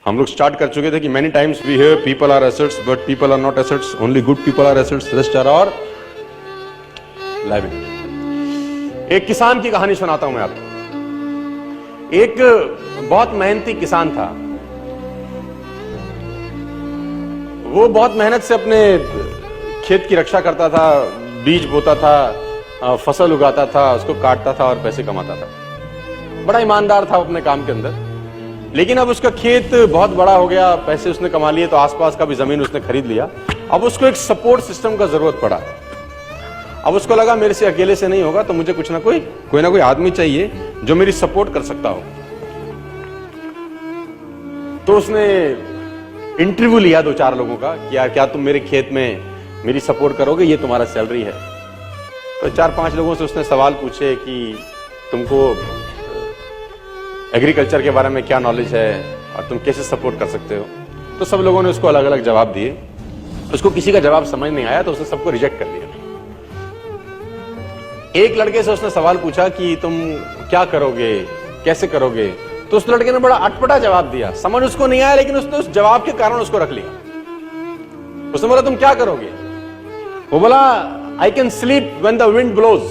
हम लोग स्टार्ट कर चुके थे कि many times we hear people are assets but people are not assets, only good people are assets, rest are और लाइबिलिटी। एक किसान की कहानी सुनाता हूं मैं आपको। एक बहुत मेहनती किसान था। वो बहुत मेहनत से अपने खेत की रक्षा करता था, बीज बोता था, फसल उगाता था, उसको काटता था और पैसे कमाता था। बड़ा ईमानदार था अपने काम के अंदर। लेकिन अब उसका खेत बहुत बड़ा हो गया, पैसे उसने कमा लिए तो आसपास का भी जमीन उसने खरीद लिया। अब उसको एक सपोर्ट सिस्टम का जरूरत पड़ा। अब उसको लगा मेरे से अकेले से नहीं होगा, तो मुझे कुछ ना कोई आदमी चाहिए जो मेरी सपोर्ट कर सकता हो। तो उसने इंटरव्यू लिया 2-4 लोगों का कि यार क्या तुम मेरे खेत में मेरी सपोर्ट करोगे, ये तुम्हारा सैलरी है। तो 4-5 लोगों से उसने सवाल पूछे कि तुमको एग्रीकल्चर के बारे में क्या नॉलेज है और तुम कैसे सपोर्ट कर सकते हो। तो सब लोगों ने उसको अलग अलग जवाब दिए। उसको किसी का जवाब समझ नहीं आया तो उसने सबको रिजेक्ट कर लिया। एक लड़के से उसने सवाल पूछा कि तुम क्या करोगे, कैसे करोगे। तो उस लड़के ने बड़ा अटपटा जवाब दिया, समझ उसको नहीं आया, लेकिन उसने उस जवाब के कारण उसको रख लिया। उसने बोला तुम क्या करोगे। वो बोला I can sleep when the wind blows,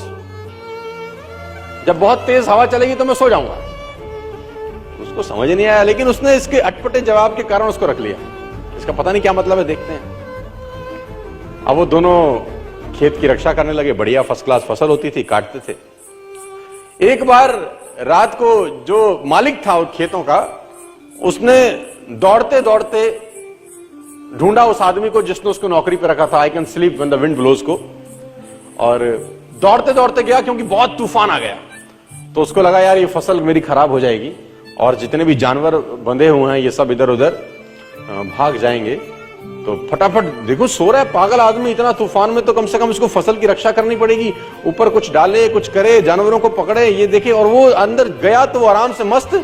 जब बहुत तेज हवा चलेगी तो मैं सो जाऊंगा। उसको समझ नहीं आया, लेकिन उसने इसके अटपटे जवाब के कारण उसको रख लिया। इसका पता नहीं क्या मतलब है, देखते हैं। अब वो दोनों खेत की रक्षा करने लगे। बढ़िया फर्स्ट क्लास फसल होती थी, काटते थे। एक बार रात को जो मालिक था उन खेतों का, उसने दौड़ते दौड़ते ढूंढा उस आदमी को जिसने उसको नौकरी पे रखा था, I can sleep when the wind blows को, और दौड़ते दौड़ते गया क्योंकि बहुत तूफान आ गया। तो उसको लगा यार ये फसल मेरी खराब हो जाएगी और जितने भी जानवर बंधे हुए हैं ये सब इधर उधर भाग जाएंगे। तो फटाफट, देखो सो रहा है पागल आदमी इतना तूफान में, तो कम से कम इसको फसल की रक्षा करनी पड़ेगी। ऊपर कुछ डाले, कुछ करे, जानवरों को पकड़े, ये देखे। और वो अंदर गया तो वो आराम से मस्त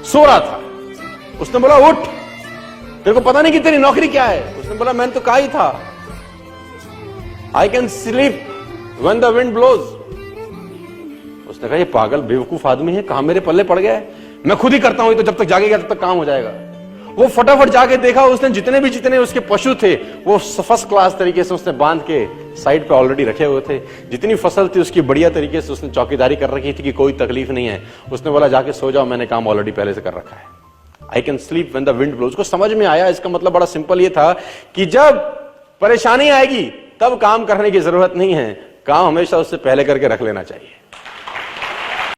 सो रहा था। उसने बोला उठ, तेरे को पता नहीं कि तेरी नौकरी क्या है। उसने बोला मैंने तो कहा ही था I can sleep when the wind blows. उसने कहा ये पागल बेवकूफ आदमी है, कहां मेरे पल्ले पड़ गया है, मैं खुद ही करता हूं, तो जब तक जागेगा तब तक काम हो जाएगा। वो फटाफट जाके देखा, उसने जितने उसके पशु थे वो फर्स्ट क्लास तरीके से उसने बांध के साइड पे ऑलरेडी रखे हुए थे। जितनी फसल थी उसकी बढ़िया तरीके से उसने चौकीदारी कर रखी थी कि कोई तकलीफ नहीं है। उसने बोला जाके सो जाओ, मैंने काम ऑलरेडी पहले से कर रखा है। I can sleep when the wind blows को समझ में आया। इसका मतलब बड़ा सिंपल ये था कि जब परेशानी आएगी तब काम करने की जरूरत नहीं है, काम हमेशा उससे पहले करके रख लेना चाहिए।